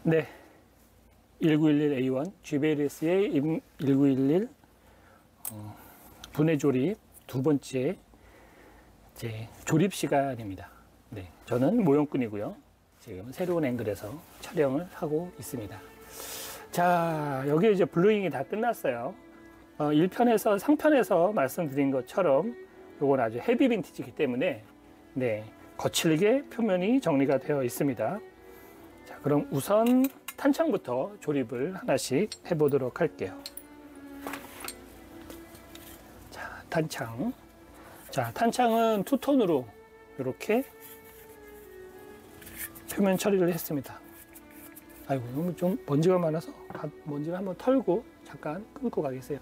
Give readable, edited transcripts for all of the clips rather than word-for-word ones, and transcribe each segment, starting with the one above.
네, 1911A1 GBLS의 1911 분해 조립 두 번째 이제 조립 시간입니다. 네, 저는 모형꾼이고요. 지금 새로운 앵글에서 촬영을 하고 있습니다. 자, 여기 이제 블루잉이 다 끝났어요. 1편에서 상편에서 말씀드린 것처럼 요건 아주 헤비 빈티지이기 때문에 네, 거칠게 표면이 정리가 되어 있습니다. 자, 그럼 우선 탄창부터 조립을 하나씩 해보도록 할게요. 자, 탄창. 자, 탄창은 투톤으로 이렇게 표면 처리를 했습니다. 아이고, 너무 좀 먼지가 많아서 먼지를 한번 털고 잠깐 끊고 가겠어요.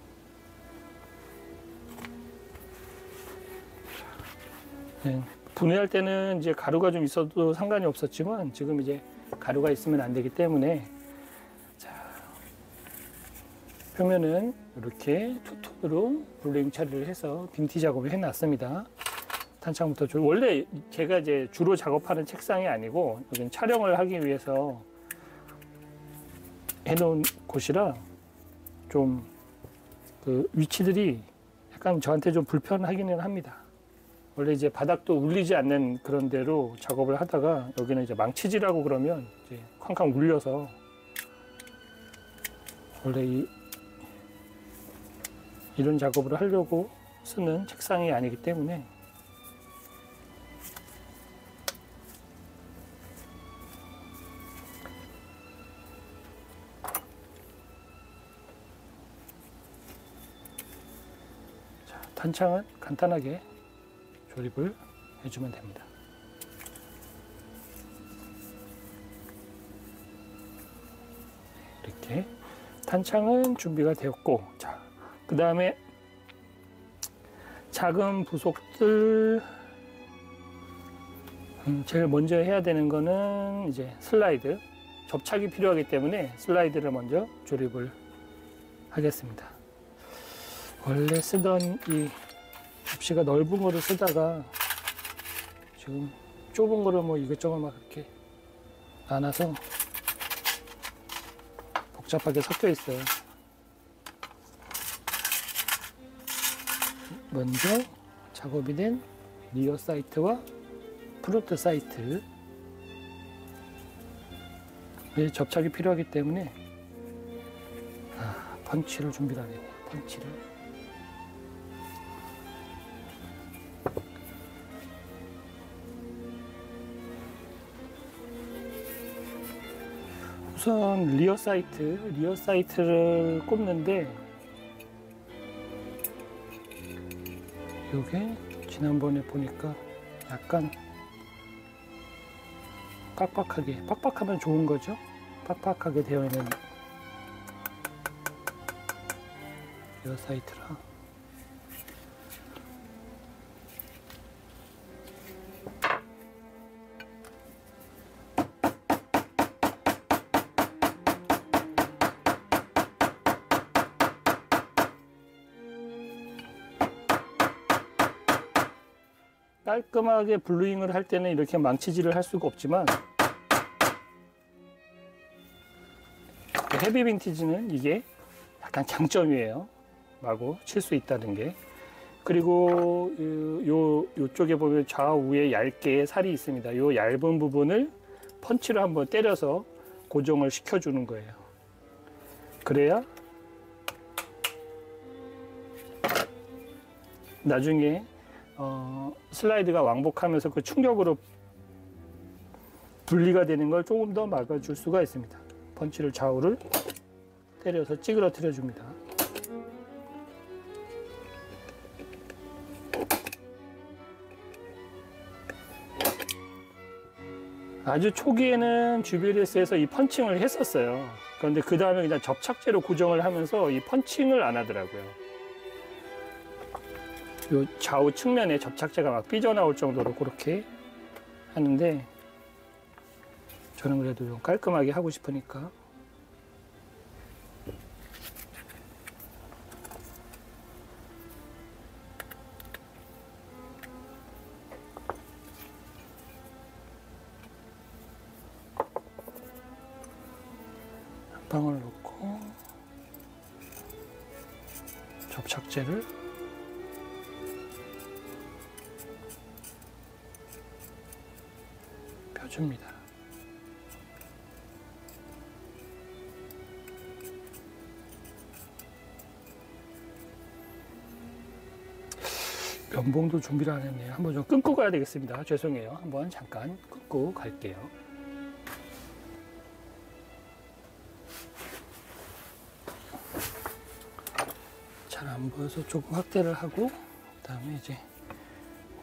네, 분해할 때는 이제 가루가 좀 있어도 상관이 없었지만 지금 이제 가루가 있으면 안 되기 때문에 자, 표면은 이렇게 투톤으로 블루잉 처리를 해서 빈티 작업을 해놨습니다. 탄창부터 원래 제가 이제 주로 작업하는 책상이 아니고 여기는 촬영을 하기 위해서 해놓은 곳이라 좀 그 위치들이 약간 저한테 좀 불편하기는 합니다. 원래 이제 바닥도 울리지 않는 그런 데로 작업을 하다가 여기는 이제 망치질하고 그러면 이제 쾅쾅 울려서 원래 이런 작업을 하려고 쓰는 책상이 아니기 때문에 자, 탄창은 간단하게 조립을 해주면 됩니다. 이렇게 탄창은 준비가 되었고, 자, 그 다음에 작은 부속들 제일 먼저 해야 되는 거는 이제 슬라이드, 접착이 필요하기 때문에 슬라이드를 먼저 조립을 하겠습니다. 원래 쓰던 이 접시가 넓은 거를 쓰다가 지금 좁은 거를 뭐 이것저것 막 이렇게 나눠서 복잡하게 섞여 있어요. 먼저 작업이 된 리어 사이트와 프론트 사이트 접착이 필요하기 때문에 펀치를 준비를 하네요. 펀치를. 우선 리어 사이트를 꼽는데 이게 지난번에 보니까 약간 빡빡하면 좋은 거죠. 빡빡하게 되어 있는 리어 사이트라 깔끔하게 블루잉을 할 때는 이렇게 망치질을 할 수가 없지만 헤비 빈티지는 이게 약간 장점이에요. 마구 칠 수 있다는 게. 그리고 요쪽에 보면 좌우에 얇게 살이 있습니다. 요 얇은 부분을 펀치로 한번 때려서 고정을 시켜주는 거예요. 그래야 나중에 슬라이드가 왕복하면서 그 충격으로 분리가 되는 걸 조금 더 막아줄 수가 있습니다. 펀치를 좌우를 때려서 찌그러뜨려 줍니다. 아주 초기에는 GBLS에서 이 펀칭을 했었어요. 그런데 그 다음에 그냥 접착제로 고정을 하면서 이 펀칭을 안 하더라고요. 요 좌우 측면에 접착제가 막 삐져나올 정도로 그렇게 하는데 저는 그래도 좀 깔끔하게 하고 싶으니까 앞방을 놓고 접착제를 펴줍니다. 면봉도 준비를 안 했네요. 한번 좀 끊고 가야 되겠습니다. 죄송해요. 한번 잠깐 끊고 갈게요. 잘 안 보여서 조금 확대를 하고, 그 다음에 이제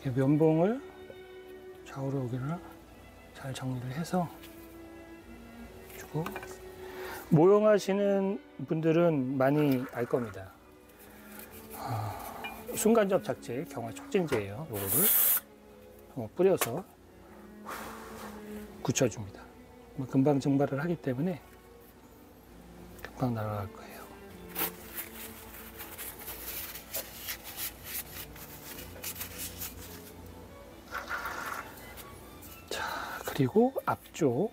면봉을 좌우로 여기를 잘 정리를 해서 주고, 모형하시는 분들은 많이 알 겁니다. 순간 접착제, 경화 촉진제예요. 요거를 뿌려서 굳혀줍니다. 금방 증발을 하기 때문에 금방 날아갈 거예요. 자, 그리고 앞쪽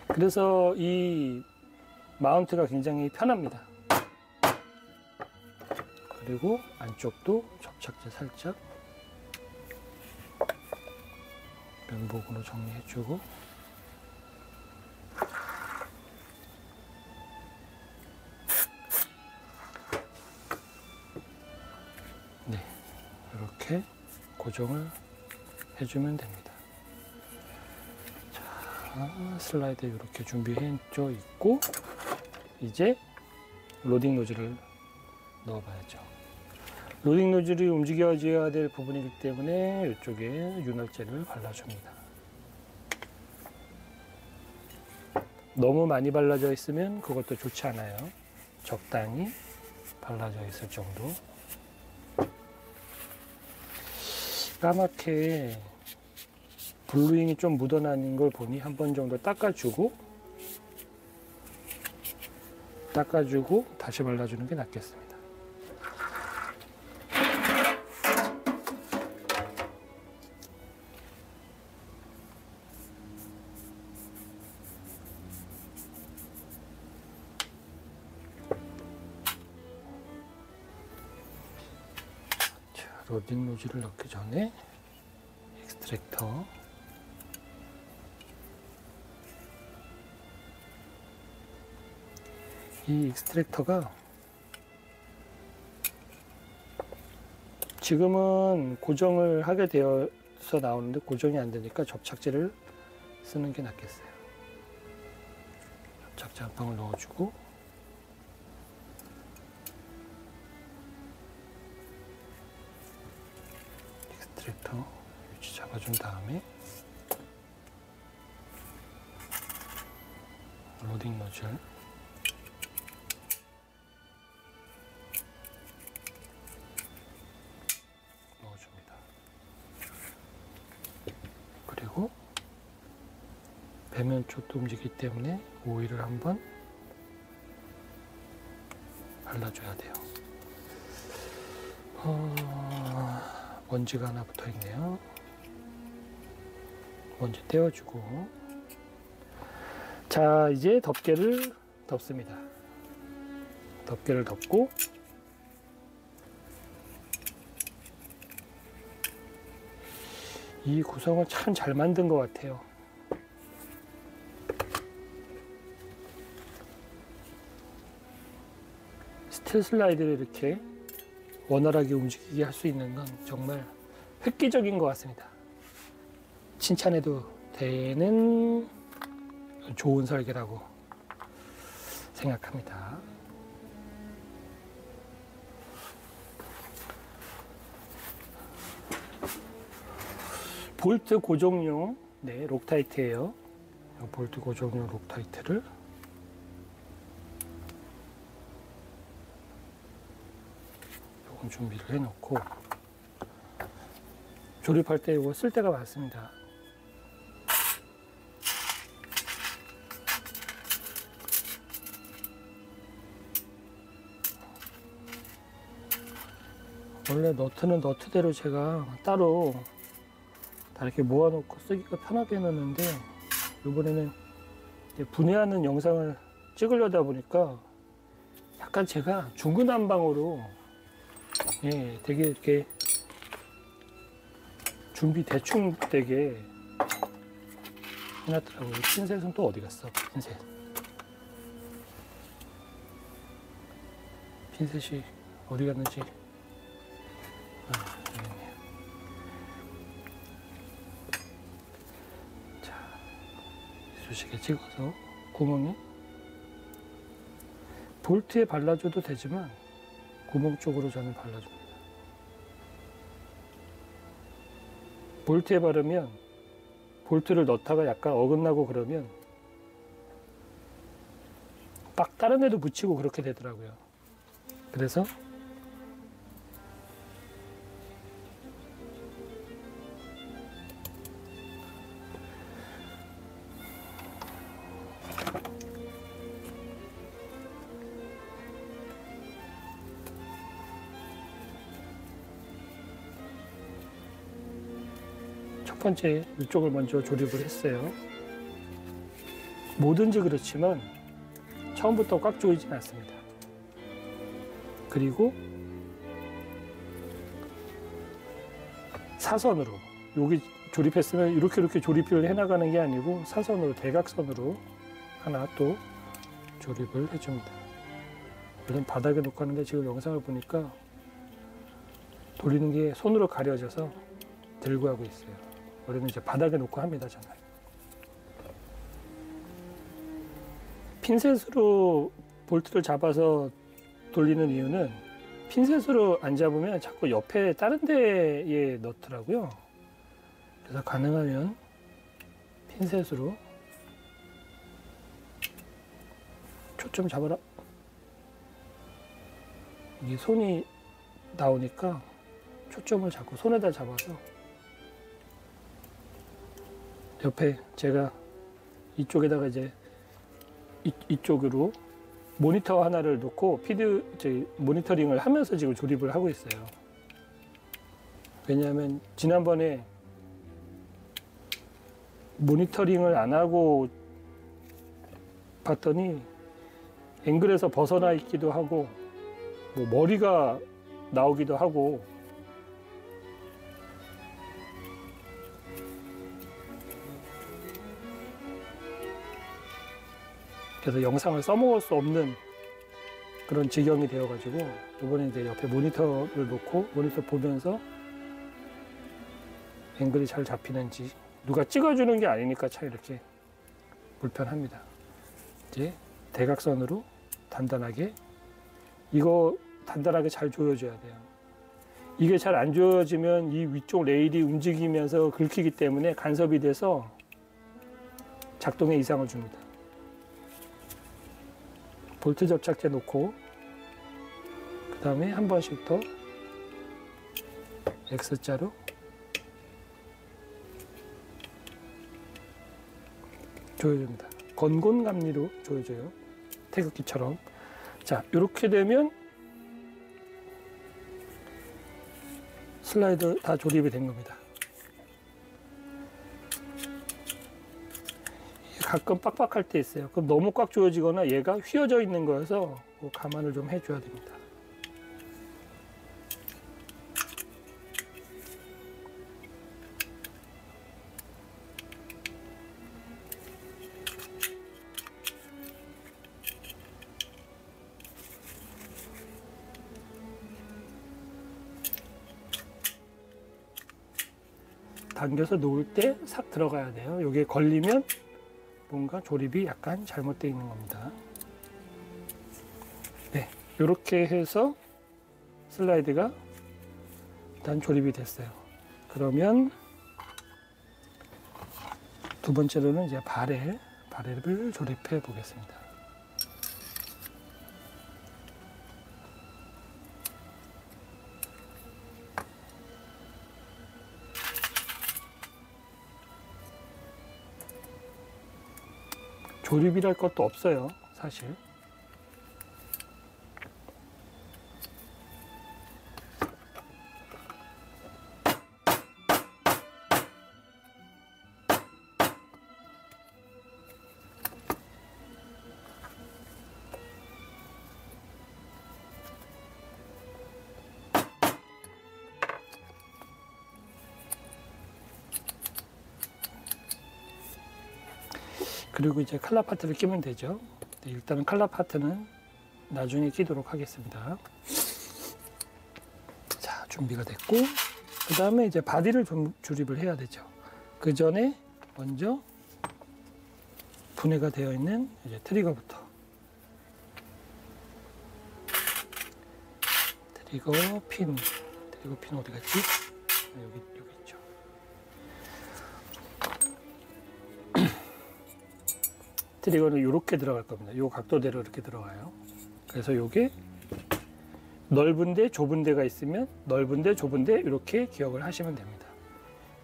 그래서 이 마운트가 굉장히 편합니다. 그리고 안쪽도 접착제 살짝 면봉으로 정리해주고, 네, 이렇게 고정을 해주면 됩니다. 자, 슬라이드 이렇게 준비해 있고, 이제 로딩 노즐을 넣어봐야죠. 로딩 노즐이 움직여져야 될 부분이기 때문에 이쪽에 윤활제를 발라줍니다. 너무 많이 발라져 있으면 그것도 좋지 않아요. 적당히 발라져 있을 정도. 까맣게 블루잉이 좀 묻어나는 걸 보니 한 번 정도 닦아주고 다시 발라주는 게 낫겠습니다. 자, 로딩 노즐을 넣기 전에 익스트랙터 이 익스트랙터가 지금은 고정을 하게 되어서 나오는데 고정이 안 되니까 접착제를 쓰는 게 낫겠어요. 접착제 한 방울 넣어주고, 익스트랙터 위치 잡아준 다음에 로딩 노즐 넣어줍니다. 그리고 배면 쪽도 움직이기 때문에 오일을 한번 발라줘야 돼요. 먼지가 하나 붙어 있네요. 먼지 떼어주고, 자, 이제 덮개를 덮습니다. 덮개를 덮고, 이 구성을 참 잘 만든 것 같아요. 스틸 슬라이드를 이렇게 원활하게 움직이게 할 수 있는 건 정말 획기적인 것 같습니다. 칭찬해도 되는 좋은 설계라고 생각합니다. 볼트 고정용 록타이트예요. 볼트 고정용 록타이트를 조금 준비를 해놓고, 조립할 때 이거 쓸 때가 많습니다. 원래 너트는 너트대로 제가 따로 다 이렇게 모아놓고 쓰기가 편하게 해놨는데, 이번에는 분해하는 영상을 찍으려다 보니까 약간 제가 중구난방으로 되게 이렇게 준비 대충 되게 해놨더라고요. 핀셋은 또 어디 갔어? 핀셋이 어디 갔는지. 여기 있네요. 자, 수식에 찍어서 구멍이 볼트에 발라줘도 되지만 구멍 쪽으로 저는 발라줍니다. 볼트에 바르면 볼트를 넣다가 약간 어긋나고 그러면 막 다른 데도 붙이고 그렇게 되더라고요. 그래서 첫 번째 이쪽을 먼저 조립을 했어요. 뭐든지 그렇지만 처음부터 꽉 조이진 않습니다. 그리고 사선으로 여기 조립했으면 이렇게 조립을 해나가는 게 아니고 사선으로 대각선으로 하나 또 조립을 해줍니다. 물론 바닥에 놓고 하는데 지금 영상을 보니까 돌리는 게 손으로 가려져서 들고 하고 있어요. 원래는 이제 바닥에 놓고 합니다, 저는. 핀셋으로 볼트를 잡아서 돌리는 이유는 핀셋으로 안 잡으면 자꾸 옆에 다른 데에 넣더라고요. 그래서 가능하면 핀셋으로 초점 잡아라. 이게 손이 나오니까 초점을 자꾸 손에다 잡아서 옆에 제가 이쪽에다가 이제 이쪽으로 모니터 하나를 놓고 모니터링을 하면서 지금 조립을 하고 있어요. 왜냐하면 지난번에 모니터링을 안 하고 봤더니 앵글에서 벗어나 있기도 하고 뭐 머리가 나오기도 하고 그래서 영상을 써먹을 수 없는 그런 지경이 되어가지고 이번에 이제 옆에 모니터를 놓고 모니터 보면서 앵글이 잘 잡히는지 누가 찍어주는 게 아니니까 참 이렇게 불편합니다. 이제 대각선으로 단단하게 이거 단단하게 잘 조여줘야 돼요. 이게 잘 안 조여지면 이 위쪽 레일이 움직이면서 긁히기 때문에 간섭이 돼서 작동에 이상을 줍니다. 볼트 접착제 놓고 그 다음에 한 번씩 더 X자로 조여줍니다. 건곤감리로 조여줘요. 태극기처럼. 자, 이렇게 되면 슬라이드 다 조립이 된 겁니다. 가끔 빡빡할 때 있어요. 그럼 너무 꽉 조여지거나 얘가 휘어져 있는 거여서 감안을 좀 해줘야 됩니다. 당겨서 놓을 때 싹 들어가야 돼요. 여기에 걸리면 뭔가 조립이 약간 잘못되어 있는 겁니다. 네, 이렇게 해서 슬라이드가 일단 조립이 됐어요. 그러면 두 번째로는 이제 바렐을 조립해 보겠습니다. 조립이랄 것도 없어요, 사실. 그리고 이제 칼라 파트를 끼면 되죠. 네, 일단은 칼라 파트는 나중에 끼도록 하겠습니다. 자, 준비가 됐고, 그 다음에 이제 바디를 좀 조립을 해야 되죠. 그 전에 먼저 분해가 되어 있는 이제 트리거부터. 트리거 핀 어디 갔지? 여기 있죠. 트리거는 이렇게 들어갈 겁니다. 이 각도대로 이렇게 들어가요. 그래서 이게 넓은데 좁은 데가 있으면 넓은데 좁은데 이렇게 기억을 하시면 됩니다.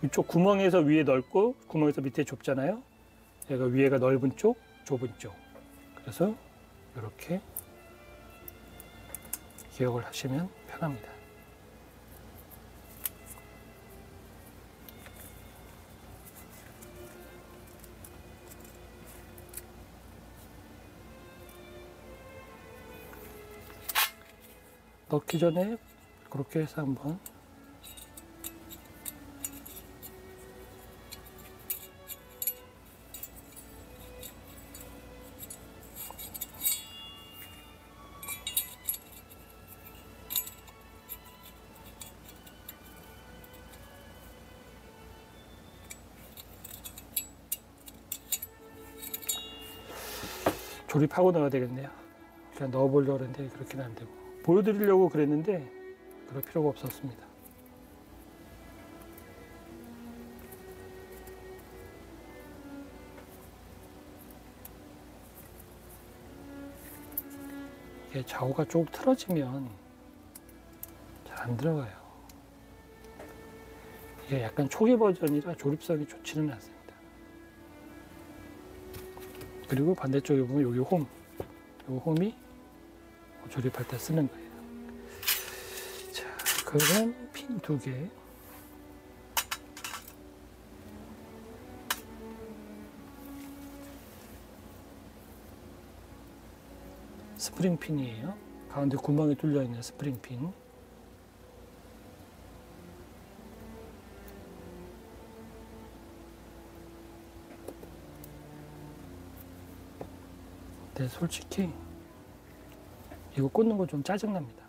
이쪽 구멍에서 위에 넓고 구멍에서 밑에 좁잖아요. 얘가 위에가 넓은 쪽, 좁은 쪽. 그래서 이렇게 기억을 하시면 편합니다. 넣기 전에 그렇게 해서 한번 조립하고 넣어야 되겠네요. 그냥 넣어보려고 했는데 그렇게는 안 되고, 보여드리려고 그랬는데 그럴 필요가 없었습니다. 이게 좌우가 쭉 틀어지면 잘 안 들어가요. 이게 약간 초기 버전이라 조립성이 좋지는 않습니다. 그리고 반대쪽에 보면 여기 홈, 이 홈이 조립할 때 쓰는 거예요. 자, 그럼 핀 2개. 스프링 핀이에요. 가운데 구멍이 뚫려 있는 스프링 핀. 근데 솔직히 이거 꽂는 거 좀 짜증납니다.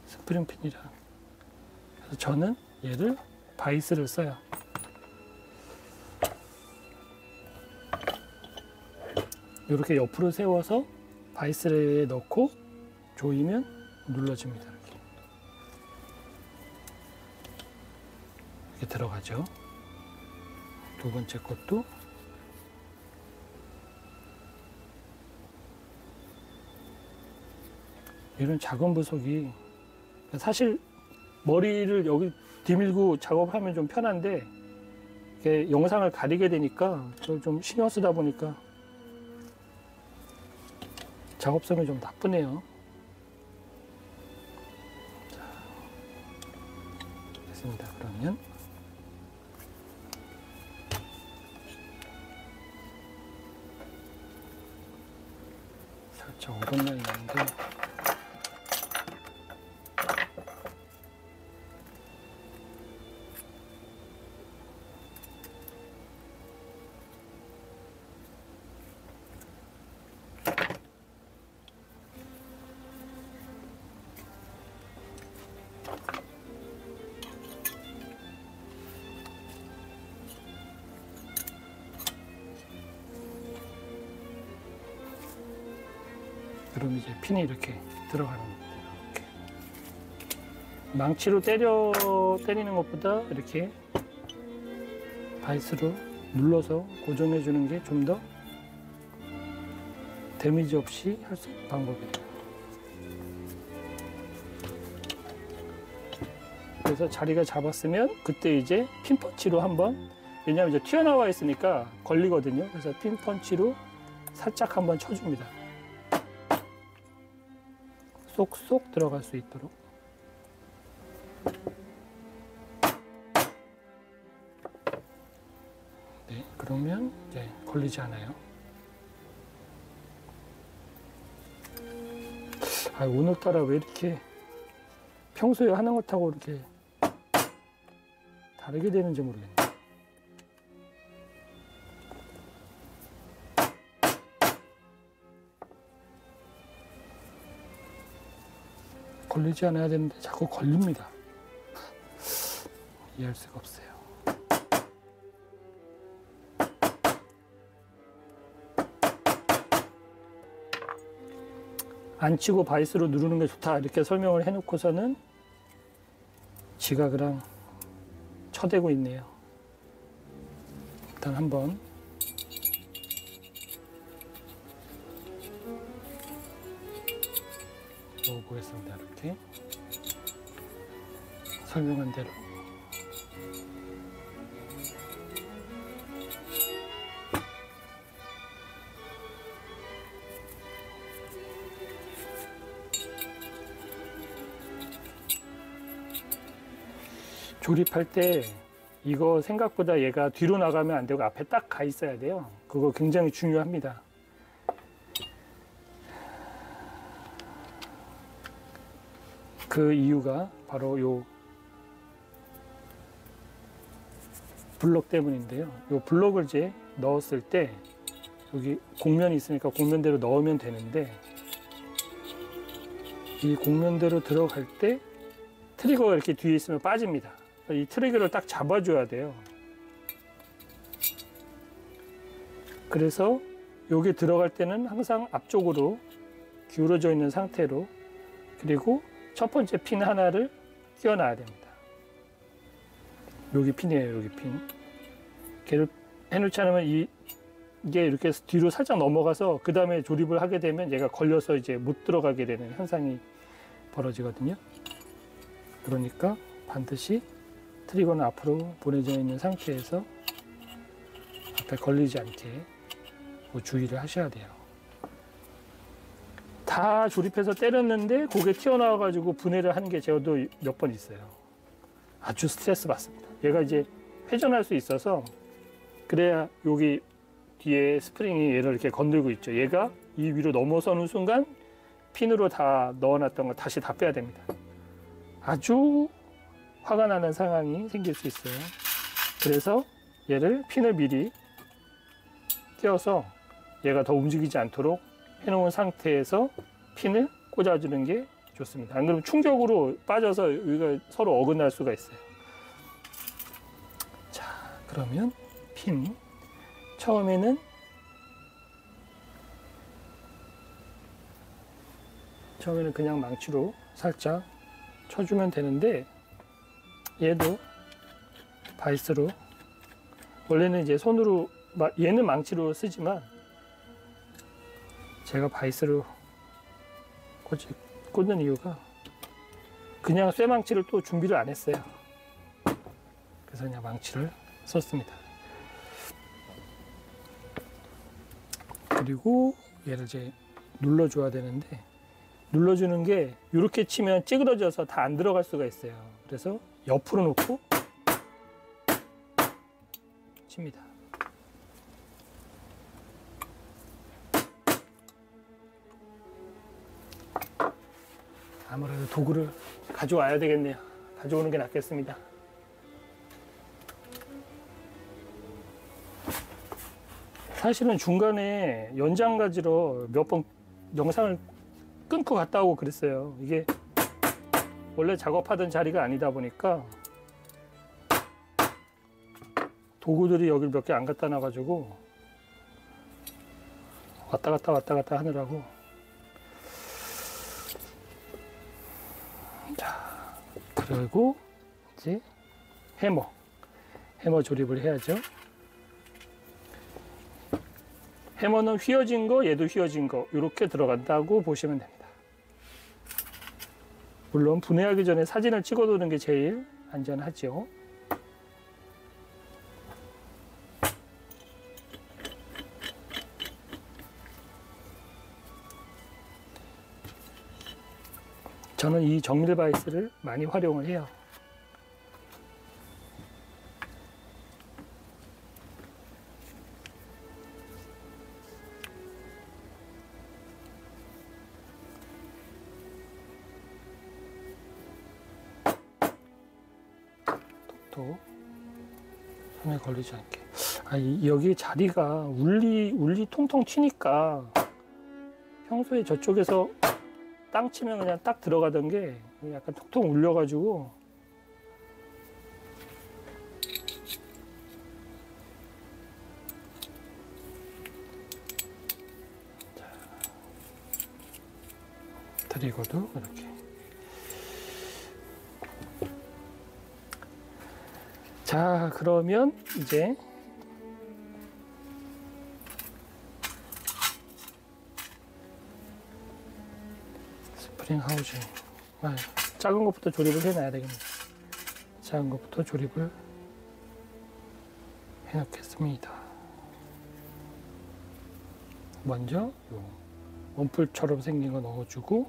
스프링 핀이라. 그래서 저는 얘를 바이스를 써요. 이렇게 옆으로 세워서 바이스를 넣고 조이면 눌러집니다. 이렇게 들어가죠. 두 번째 것도 이런 작은 부속이, 사실 머리를 여기 디밀고 작업하면 좀 편한데 이게 영상을 가리게 되니까 그걸 좀 신경 쓰다 보니까 작업성이 좀 나쁘네요. 자, 됐습니다. 그러면 살짝 오른 라인 나는데, 그럼 이제 핀이 이렇게 들어가는 겁니다. 이렇게. 망치로 때리는 것보다 이렇게 바이스로 눌러서 고정해 주는 게 좀 더 데미지 없이 할 수 있는 방법이에요. 그래서 자리가 잡았으면 그때 이제 핀펀치로 한번, 왜냐하면 이제 튀어나와 있으니까 걸리거든요. 그래서 핀펀치로 살짝 한번 쳐줍니다. 쏙쏙 들어갈 수 있도록. 네, 그러면 이제 걸리지 않아요. 오늘따라 왜 이렇게 평소에 하는 것하고 이렇게 다르게 되는지 모르겠네. 걸리지 않아야 되는데 자꾸 걸립니다. 이해할 수가 없어요. 안 치고 바이스로 누르는 게 좋다 이렇게 설명을 해놓고서는 지가 그냥 쳐대고 있네요. 일단 한번 보겠습니다. 이렇게 설명한 대로 조립할 때 이거 생각보다 얘가 뒤로 나가면 안 되고 앞에 딱 가 있어야 돼요. 그거 굉장히 중요합니다. 그 이유가 바로 요 블럭 때문인데요. 요 블럭을 이제 넣었을 때 여기 곡면이 있으니까 곡면대로 넣으면 되는데 이 곡면대로 들어갈 때 트리거가 이렇게 뒤에 있으면 빠집니다. 이 트리거를 딱 잡아줘야 돼요. 그래서 여기 들어갈 때는 항상 앞쪽으로 기울어져 있는 상태로, 그리고 첫 번째 핀 하나를 끼워놔야 됩니다. 여기 핀이에요, 여기 핀. 걔를 해놓지 않으면 이게 이렇게 뒤로 살짝 넘어가서 그 다음에 조립을 하게 되면 얘가 걸려서 이제 못 들어가게 되는 현상이 벌어지거든요. 그러니까 반드시 트리거는 앞으로 보내져 있는 상태에서 앞에 걸리지 않게 주의를 하셔야 돼요. 다 조립해서 때렸는데 그게 튀어나와 가지고 분해를 하는 게 저도 몇 번 있어요. 아주 스트레스 받습니다. 얘가 이제 회전할 수 있어서, 그래야 여기 뒤에 스프링이 얘를 이렇게 건들고 있죠. 얘가 이 위로 넘어서는 순간 핀으로 다 넣어놨던 거 다시 다 빼야 됩니다. 아주 화가 나는 상황이 생길 수 있어요. 그래서 얘를 핀을 미리 끼워서 얘가 더 움직이지 않도록 해놓은 상태에서 핀을 꽂아주는 게 좋습니다. 안 그러면 충격으로 빠져서 여기가 서로 어긋날 수가 있어요. 자, 그러면 핀 처음에는 그냥 망치로 살짝 쳐주면 되는데, 얘도 바이스로, 원래는 이제 손으로, 얘는 망치로 쓰지만 제가 바이스로 꽂는 이유가 그냥 쇠망치를 또 준비를 안 했어요. 그래서 그냥 망치를 썼습니다. 그리고 얘를 이제 눌러줘야 되는데, 눌러주는 게 이렇게 치면 찌그러져서 다 안 들어갈 수가 있어요. 그래서 옆으로 놓고 칩니다. 아무래도 도구를 가져와야 되겠네요. 가져오는 게 낫겠습니다. 사실은 중간에 연장 가지러 몇 번 영상을 끊고 갔다 오고 그랬어요. 이게 원래 작업하던 자리가 아니다 보니까 도구들이 여길 몇 개 안 갖다 놔가지고 왔다 갔다 하느라고. 자, 그리고 이제 해머 조립을 해야죠. 해머는 휘어진 거, 얘도 휘어진 거 이렇게 들어간다고 보시면 됩니다. 물론 분해하기 전에 사진을 찍어두는 게 제일 안전하죠. 저는 이 정밀 바이스를 많이 활용을 해요. 톡톡 손에 걸리지 않게. 여기 자리가 울리 통통 튀니까 평소에 저쪽에서 땅 치면 그냥 딱 들어가던 게 약간 톡톡 울려가지고 드리고도 이렇게. 자, 그러면 이제 스프링 하우징, 작은 것부터 조립을 해놔야 되겠네요. 작은 것부터 조립을 해놓겠습니다. 먼저 요 원풀처럼 생긴 거 넣어주고,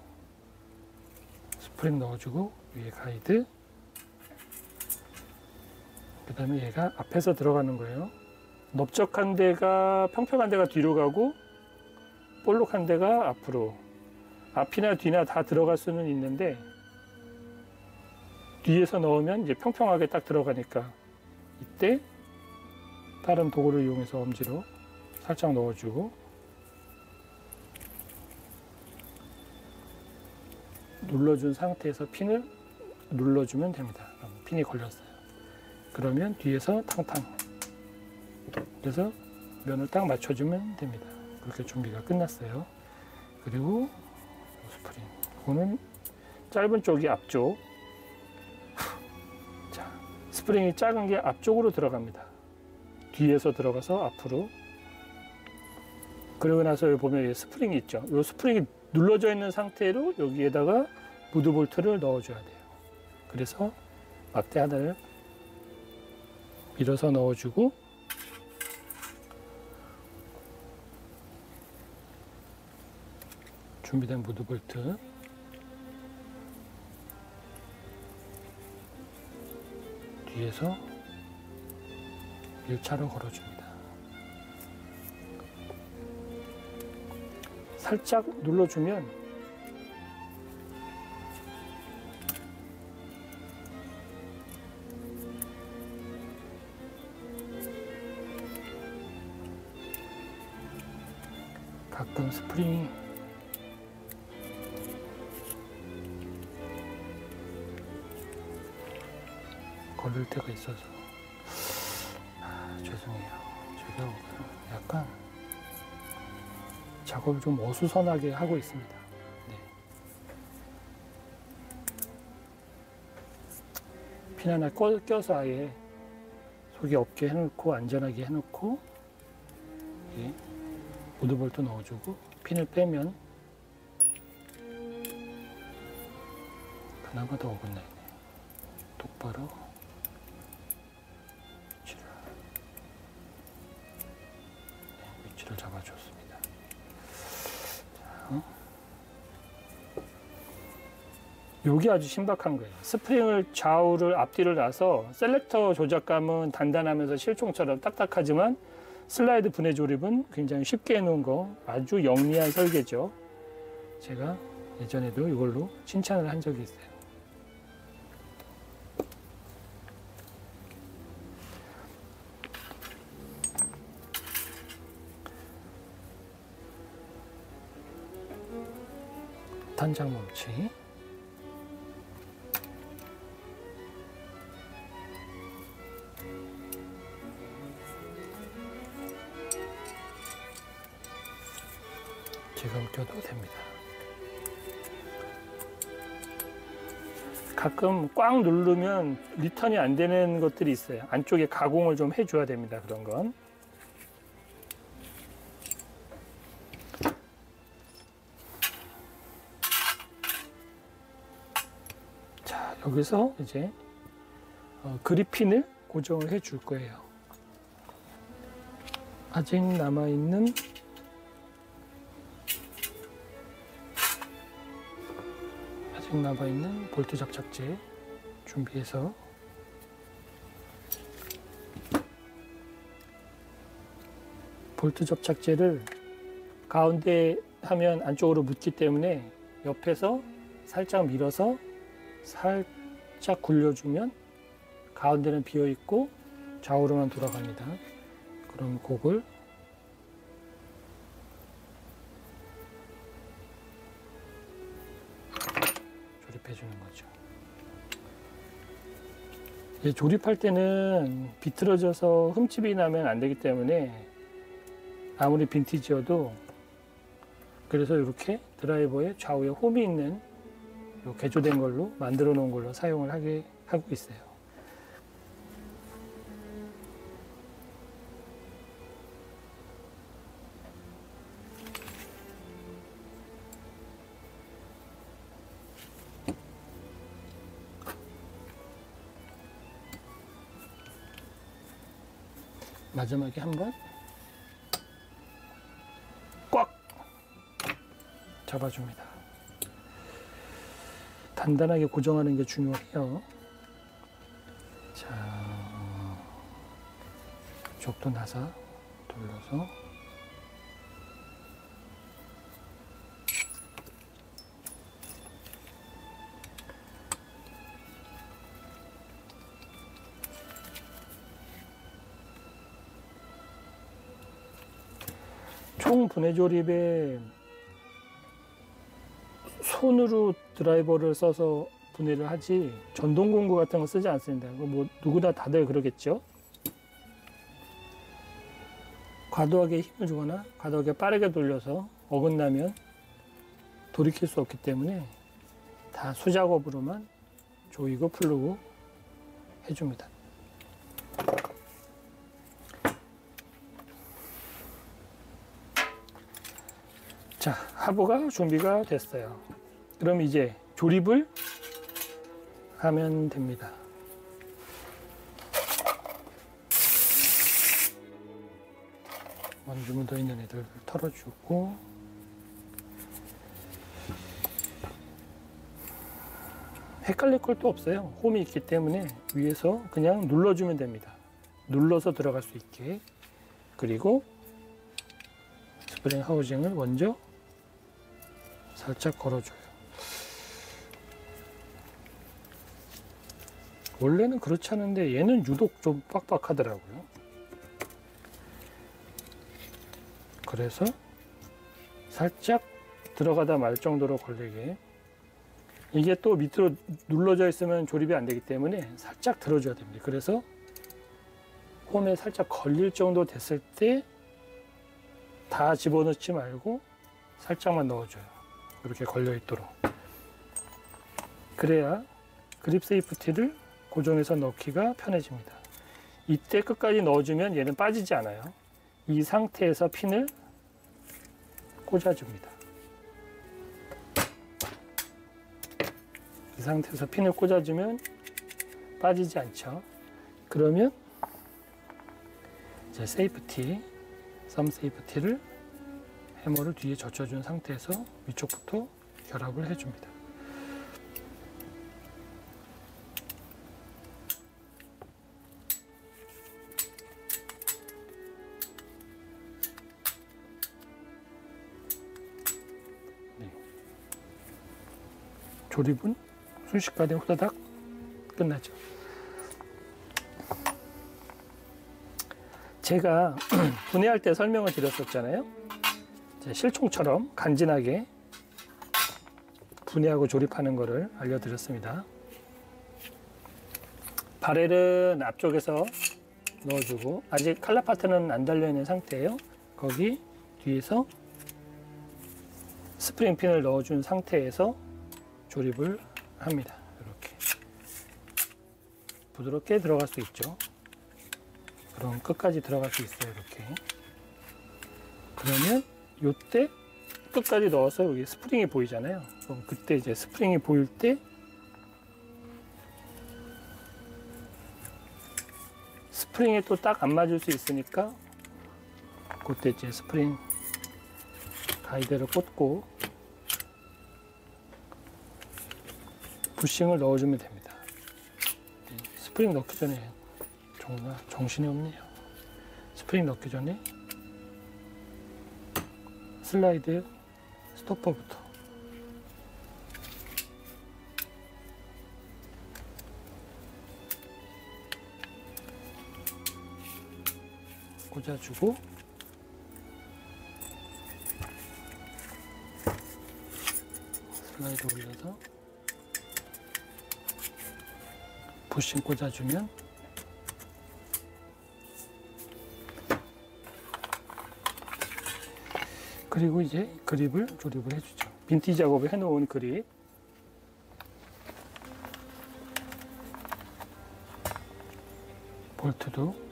스프링 넣어주고, 위에 가이드, 그 다음에 얘가 앞에서 들어가는 거예요. 넓적한 데가, 평평한 데가 뒤로 가고 볼록한 데가 앞으로, 앞이나 뒤나 다 들어갈 수는 있는데 뒤에서 넣으면 이제 평평하게 딱 들어가니까 이때 다른 도구를 이용해서 엄지로 살짝 넣어주고 눌러준 상태에서 핀을 눌러주면 됩니다. 핀이 걸렸어요. 그러면 뒤에서 탕탕, 그래서 면을 딱 맞춰주면 됩니다. 그렇게 준비가 끝났어요. 그리고 스프링, 이거는 짧은 쪽이 앞쪽. 자, 스프링이 작은 게 앞쪽으로 들어갑니다. 뒤에서 들어가서 앞으로. 그러고 나서 여기 보면 스프링이 있죠. 이 스프링이 눌러져 있는 상태로 여기에다가 무드볼트를 넣어줘야 돼요. 그래서 막대 하나를 밀어서 넣어주고, 준비된 무드볼트 뒤에서 1차로 걸어줍니다. 살짝 눌러주면 가끔 스프링이 걸릴 때가 있어서 죄송해요. 제가 약간 작업을 좀 어수선하게 하고 있습니다. 네. 핀 하나 껴서 아예 속이 없게 해놓고 안전하게 해놓고 무드볼트 넣어주고 핀을 빼면 그나마 더 어긋나네. 똑바로 위치를 잡아줬습니다. 자, 여기 아주 신박한 거예요. 스프링을 좌우를 앞뒤를 놔서 셀렉터 조작감은 단단하면서 실총처럼 딱딱하지만 슬라이드 분해 조립은 굉장히 쉽게 해놓은 거, 아주 영리한 설계죠. 제가 예전에도 이걸로 칭찬을 한 적이 있어요. 단장 멈치, 지금 껴도 됩니다. 가끔 꽉 누르면 리턴이 안 되는 것들이 있어요. 안쪽에 가공을 좀 해줘야 됩니다. 그런 건. 자, 여기서 이제 그립핀을 고정을 해줄 거예요. 아직 남아있는 볼트 접착제 준비해서 볼트 접착제를 가운데 하면 안쪽으로 묻기 때문에 옆에서 살짝 밀어서 살짝 굴려주면 가운데는 비어있고 좌우로만 돌아갑니다. 그럼 곡을 조립할 때는 비틀어져서 흠집이 나면 안 되기 때문에 아무리 빈티지여도, 그래서 이렇게 드라이버에 좌우에 홈이 있는 개조된 걸로 만들어 놓은 걸로 사용을 하고 있어요. 마지막에 한번 꽉 잡아줍니다. 단단하게 고정하는 게 중요해요. 자, 이쪽도 나사 돌려서 총 분해 조립에 손으로 드라이버를 써서 분해를 하지 전동 공구 같은 거 쓰지 않습니다. 뭐 누구나 다들 그러겠죠. 과도하게 힘을 주거나 과도하게 빠르게 돌려서 어긋나면 돌이킬 수 없기 때문에 다 수작업으로만 조이고 풀고 해줍니다. 자, 하부가 준비가 됐어요. 그럼 이제 조립을 하면 됩니다. 먼지 묻어 있는 애들 털어주고, 헷갈릴 것도 없어요. 홈이 있기 때문에 위에서 그냥 눌러주면 됩니다. 눌러서 들어갈 수 있게. 그리고 스프링 하우징을 먼저 살짝 걸어줘요. 원래는 그렇지 않은데 얘는 유독 좀 빡빡하더라고요. 그래서 살짝 들어가다 말 정도로 걸리게. 이게 또 밑으로 눌러져 있으면 조립이 안 되기 때문에 살짝 들어줘야 됩니다. 그래서 홈에 살짝 걸릴 정도 됐을 때 다 집어넣지 말고 살짝만 넣어줘요. 이렇게 걸려 있도록. 그래야 그립 세이프티를 고정해서 넣기가 편해집니다. 이때 끝까지 넣어주면 얘는 빠지지 않아요. 이 상태에서 핀을 꽂아줍니다. 이 상태에서 핀을 꽂아주면 빠지지 않죠. 그러면 이제 세이프티, 썸 세이프티를 해머를 뒤에 젖혀준 상태에서 위쪽부터 결합을 해줍니다. 네. 조립은 순식간에 후다닥 끝나죠. 제가 분해할 때 설명을 드렸었잖아요. 실총처럼 간지나게 분해하고 조립하는 것을 알려드렸습니다. 바렐은 앞쪽에서 넣어주고, 아직 칼라 파트는 안 달려있는 상태예요. 거기 뒤에서 스프링 핀을 넣어준 상태에서 조립을 합니다. 이렇게 부드럽게 들어갈 수 있죠. 그럼 끝까지 들어갈 수 있어요. 이렇게. 그러면 요때 끝까지 넣어서 여기 스프링이 보이잖아요. 그럼 그때 이제 스프링이 보일 때 스프링에 또 딱 안 맞을 수 있으니까 그때 이제 스프링 가이드를 꽂고 부싱을 넣어주면 됩니다. 스프링 넣기 전에 정말 정신이 없네요. 스프링 넣기 전에 슬라이드 스토퍼부터 꽂아주고, 슬라이드 올려서 부싱 꽂아주면 그리고 이제 그립을 조립을 해주죠. 빈티지 작업을 해놓은 그립. 볼트도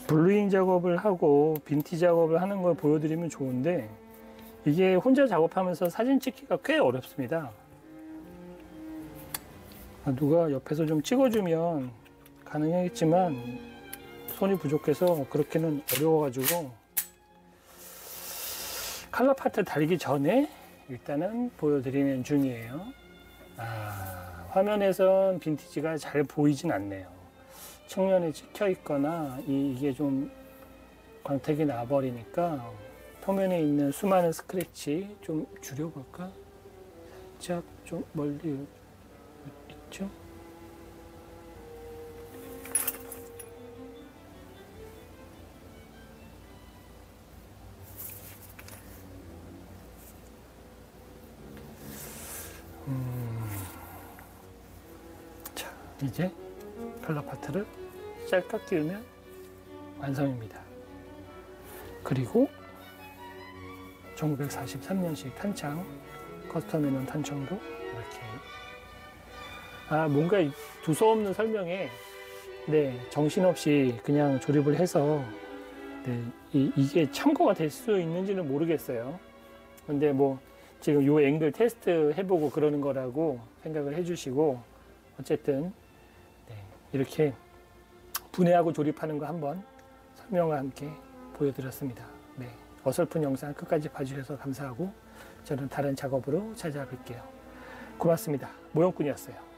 블루잉 작업을 하고 빈티지 작업을 하는 걸 보여드리면 좋은데 이게 혼자 작업하면서 사진 찍기가 꽤 어렵습니다. 누가 옆에서 좀 찍어주면 가능하겠지만 손이 부족해서 그렇게는 어려워가지고 컬러 파트 달기 전에 일단은 보여드리는 중이에요. 화면에선 빈티지가 잘 보이진 않네요. 측면에 찍혀 있거나 이게 좀 광택이 나버리니까 표면에 있는 수많은 스크래치 좀 줄여볼까? 살짝 좀 멀리 있죠? 자, 이제 컬러 파트를 짤깍 끼우면 완성입니다. 그리고 1943년식 탄창, 커스텀해놓은 탄창도 이렇게 뭔가 두서없는 설명에 정신없이 그냥 조립을 해서 이게 참고가 될 수 있는지는 모르겠어요. 근데 뭐 지금 요 앵글 테스트 해보고 그러는 거라고 생각을 해주시고 어쨌든 이렇게 분해하고 조립하는 거 한번 설명과 함께 보여드렸습니다. 어설픈 영상 끝까지 봐주셔서 감사하고 저는 다른 작업으로 찾아뵐게요. 고맙습니다. 모형꾼이었어요.